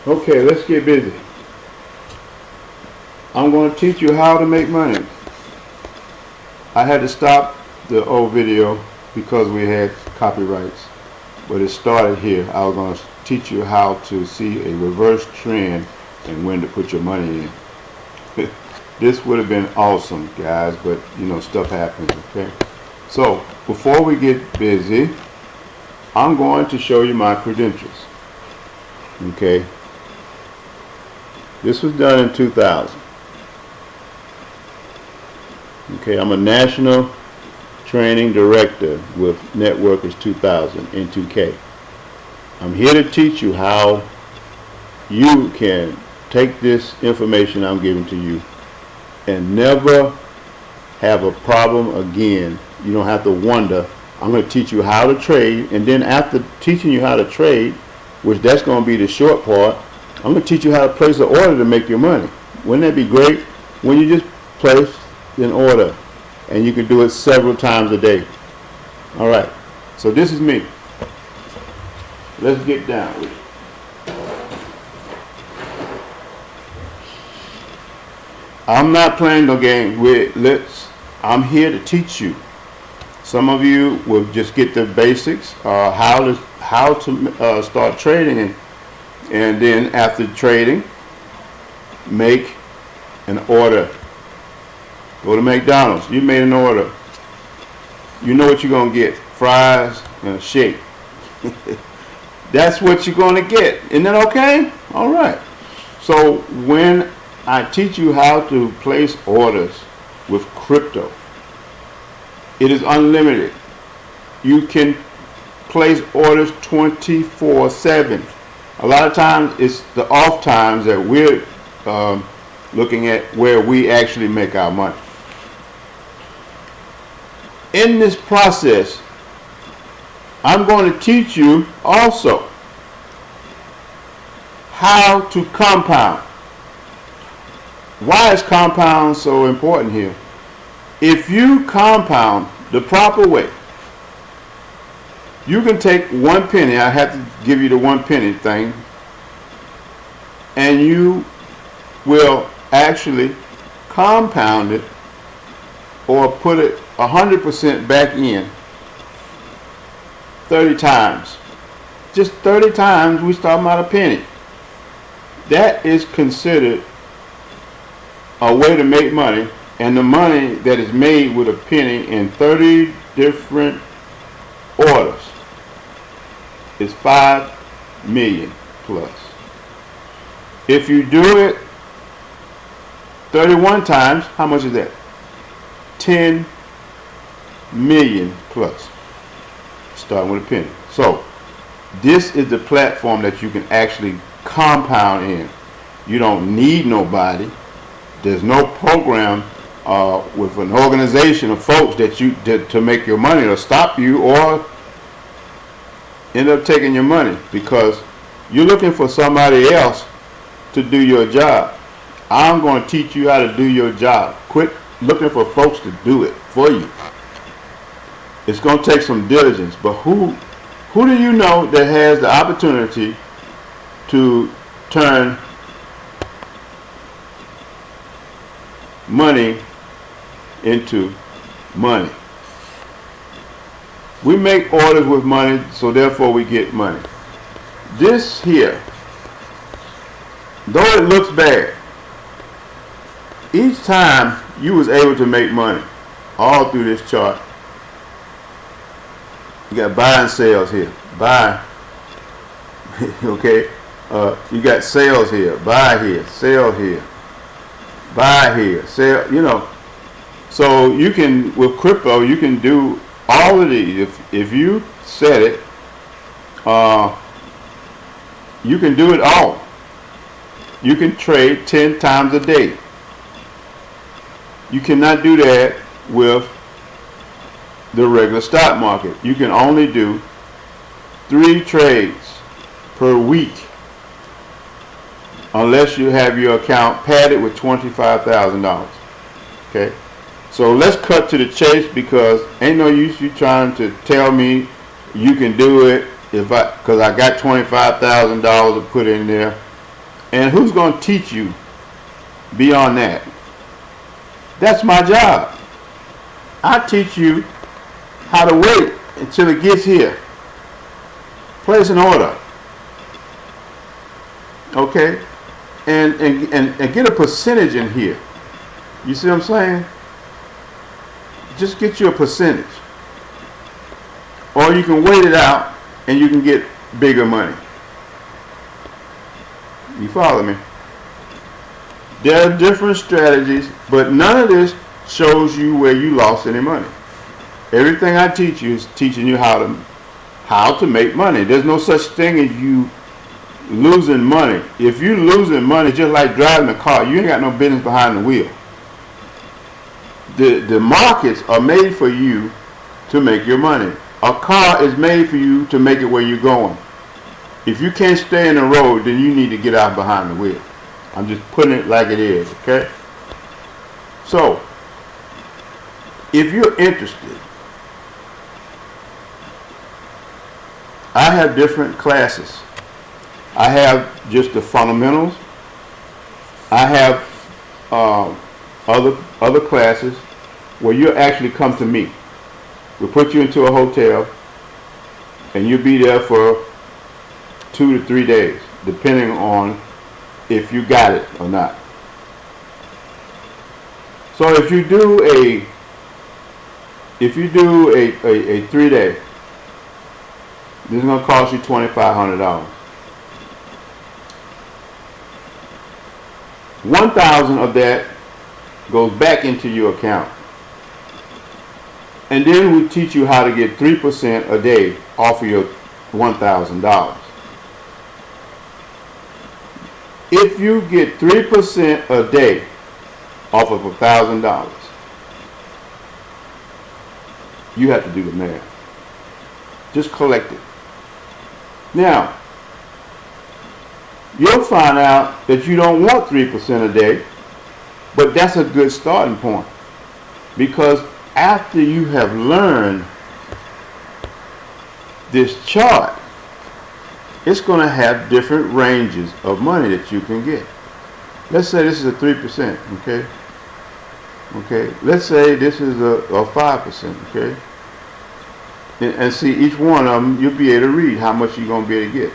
Okay, let's get busy. I'm going to teach you how to make money. I had to stop the old video because we had copyrights, but it started here. I was going to teach you how to see a reverse trend and when to put your money in. This would have been awesome, guys, but you know, stuff happens, okay? So, before we get busy, I'm going to show you my credentials, okay? This was done in 2000. Okay, I'm a national training director with Networkers 2000 N2K. I'm here to teach you how you can take this information I'm giving to you and never have a problem again. You don't have to wonder. I'm going to teach you how to trade, and then after teaching you how to trade, which that's going to be the short part, I'm going to teach you how to place an order to make your money. Wouldn't that be great? When you just place an order, and you can do it several times a day. All right, so this is me. Let's get down with it. I'm not playing no game with I'm here to teach you. Some of you will just get the basics, how to start trading, and then after trading, make an order. Go to McDonald's. You made an order. You know what you're going to get. Fries and a shake. That's what you're going to get. Isn't that okay? All right. So when I teach you how to place orders with crypto, it is unlimited. You can place orders 24/7. A lot of times it's the off times that we're looking at where we actually make our money. In this process, I'm going to teach you also how to compound. Why is compound so important here? If you compound the proper way, you can take 1 penny. I have to give you the 1 penny thing, and you will actually compound it or put it 100% back in 30 times. Just 30 times we start out a penny. That is considered a way to make money, and the money that is made with a penny in 30 different orders is 5 million plus. If you do it 31 times, how much is that? 10 million plus, starting with a penny. So this is the platform that you can actually compound in. You don't need nobody. There's no program with an organization of folks that you to make your money or stop you or end up taking your money because you're looking for somebody else to do your job. I'm going to teach you how to do your job. Quit looking for folks to do it for you. It's going to take some diligence, but who do you know that has the opportunity to turn money into money? We make orders with money, so therefore we get money. This here, though it looks bad, each time you was able to make money all through this chart. You got buy and sales here. Buy. Okay. You got sales here. Buy here. Sell here. Buy here. Sell. You know. So you can, with crypto, you can do all of these. If you set it, you can do it all. You can trade 10 times a day. You cannot do that with the regular stock market. You can only do 3 trades per week unless you have your account padded with $25,000. Okay, so let's cut to the chase because ain't no use you trying to tell me you can do it because I got $25,000 to put in there And who's going to teach you beyond that? That's my job. I teach you how to wait until it gets here. Place an order. Okay? And get a percentage in here. You see what I'm saying? Just get you a percentage. Or you can wait it out and you can get bigger money. You follow me? There are different strategies, but none of this shows you where you lost any money. Everything I teach you is teaching you how to make money. There's no such thing as you losing money. If you're losing money, just like driving a car, you ain't got no business behind the wheel. The markets are made for you to make your money. A car is made for you to make it where you're going. If you can't stay in the road, then you need to get out behind the wheel. I'm just putting it like it is, okay? So, if you're interested, I have different classes. I have just the fundamentals. I have other classes where you actually come to me. We'll put you into a hotel and you'll be there for 2 to 3 days, depending on if you got it or not. So if you do a 3-day, this is going to cost you $2,500. 1,000 of that goes back into your account. And then we teach you how to get 3% a day off of your $1,000. If you get 3% a day off of $1,000, you have to do the math. Just collect it. Now, you'll find out that you don't want 3% a day, but that's a good starting point. Because after you have learned this chart, it's going to have different ranges of money that you can get. Let's say this is a 3%, okay? Okay, let's say this is a 5%, okay? And see, each one of them, you'll be able to read how much you're going to be able to get.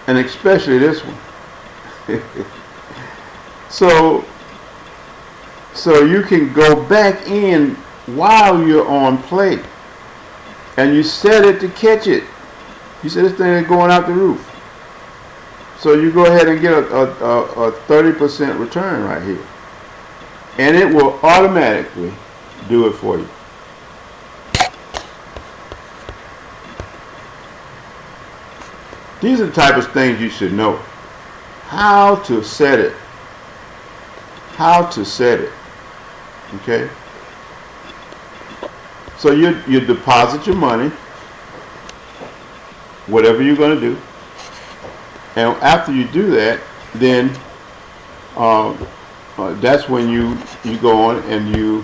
And especially this one. So you can go back in while you're on play. And you set it to catch it. You said this thing is going out the roof. So you go ahead and get a 30% return right here. And it will automatically do it for you. These are the type of things you should know. How to set it. How to set it. Okay? So you deposit your money, whatever you're going to do. And after you do that, then that's when you go on and you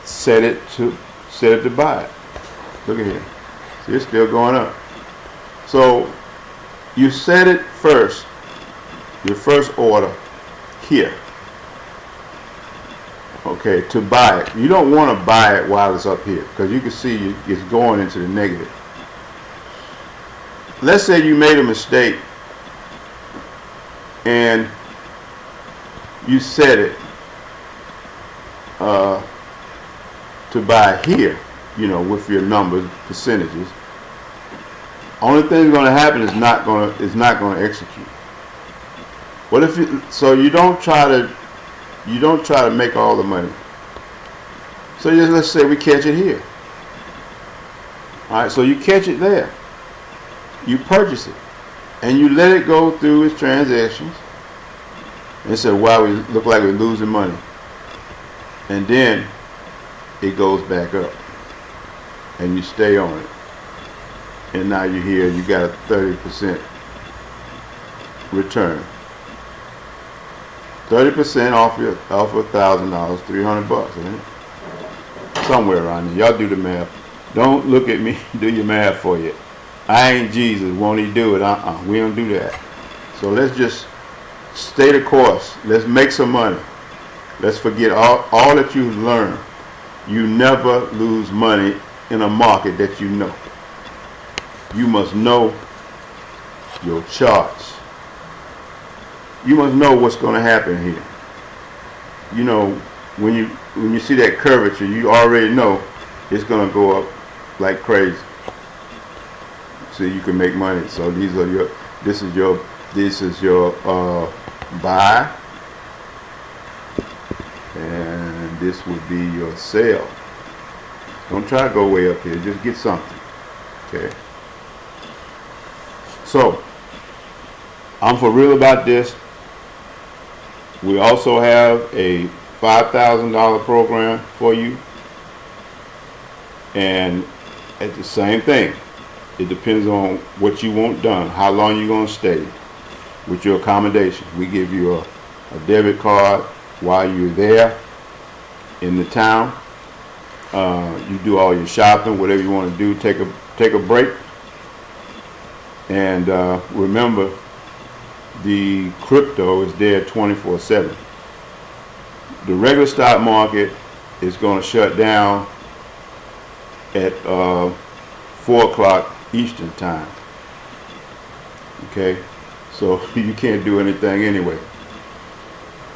set it to buy it. Look at here. See, it's still going up. So you set it first, your first order here. Okay, to buy it. You don't want to buy it while it's up here because you can see it's going into the negative. Let's say you made a mistake and you set it to buy here, you know, with your numbers, percentages. Only thing going to happen is not going to execute. What if you don't try to make all the money. So let's say we catch it here. All right, so you catch it there. You purchase it, and you let it go through its transactions. And say, wow, we look like we're losing money. And then it goes back up, and you stay on it. And now you're here, you got a 30% return. 30% off $1,000, $300, isn't it? Somewhere around there. Y'all do the math. Don't look at me do your math for you. I ain't Jesus. Won't he do it? We don't do that. So let's just stay the course. Let's make some money. Let's forget all that you've learned. You never lose money in a market that you know. You must know your charts. You must know what's going to happen here. You know, when you see that curvature, you already know it's going to go up like crazy. So you can make money. So this is your buy, and this would be your sell. Don't try to go way up here. Just get something. Okay. So I'm for real about this. We also have a $5,000 program for you, and at the same thing, it depends on what you want done, how long you're going to stay with your accommodation. We give you a debit card while you're there in the town. You do all your shopping, whatever you want to do. Take a break, and remember, the crypto is there 24/7. The regular stock market is going to shut down at 4 o'clock Eastern time. Okay, so you can't do anything anyway.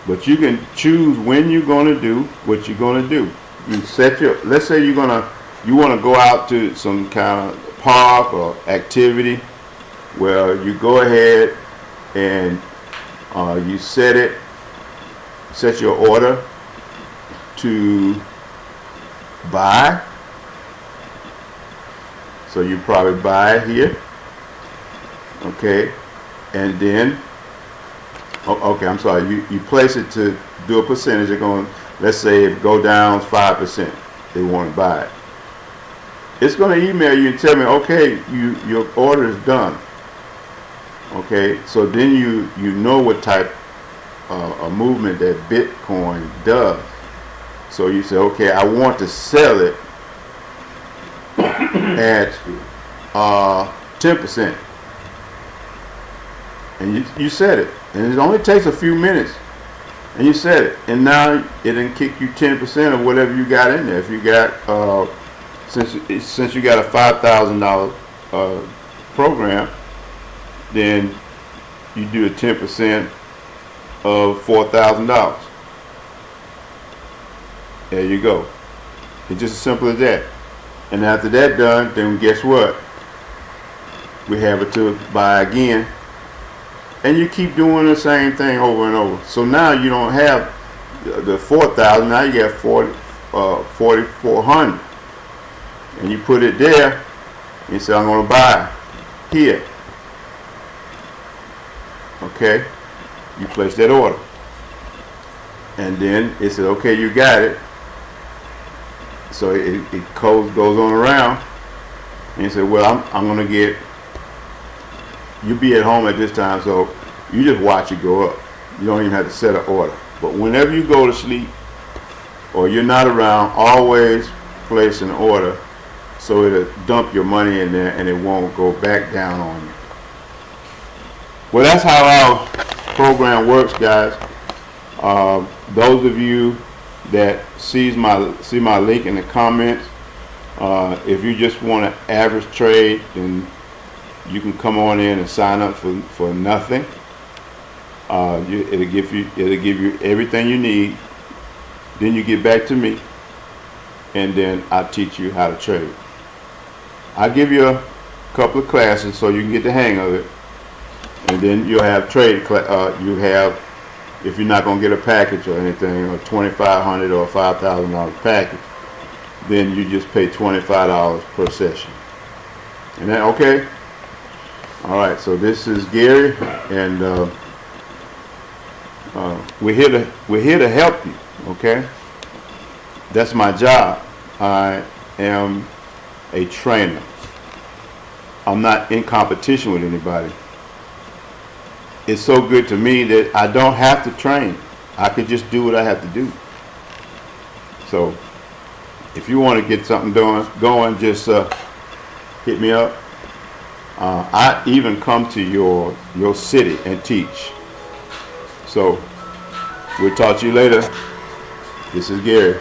But you can choose when you're going to do what you're going to do. You set let's say you want to go out to some kind of park or activity where you go ahead and you set your order to buy. So you probably buy it here, okay, and then okay, I'm sorry, you place it to do a percentage. They're going, let's say if it go down 5%, they want to buy it. It's going to email you and tell me, okay, your order is done. Okay, so then you know what type of movement that Bitcoin does. So you say, okay, I want to sell it at 10%, and you set it, and it only takes a few minutes, and you set it, and now it didn't kick you 10% of whatever you got in there. If you got since you got a $5,000 program, then you do a 10% of $4,000. There you go. It's just as simple as that. And after that done, then guess what? We have it to buy again. And you keep doing the same thing over and over. So now you don't have the 4,000. Now you got 4,400. And you put it there. And you say, I'm going to buy here. Okay, you place that order, and then it says, okay, you got it. So it goes on around, and you say, well, I'm going to get, you'll be at home at this time, so you just watch it go up. You don't even have to set an order. But whenever you go to sleep or you're not around, always place an order so it'll dump your money in there and it won't go back down on you. Well, that's how our program works, guys. Those of you that see my link in the comments, if you just want an average trade, then you can come on in and sign up for nothing. It'll give you everything you need. Then you get back to me, and then I teach you how to trade. I give you a couple of classes so you can get the hang of it. And then you'll have trade. You have, if you're not going to get a package or anything, or $2,500 or $5,000 package, then you just pay $25 per session. And that okay? All right. So this is Gary, and we're here to help you. Okay. That's my job. I am a trainer. I'm not in competition with anybody. It's so good to me that I don't have to train. I could just do what I have to do. So if you want to get something going, just hit me up, I even come to your city and teach. So we'll talk to you later. This is Gary.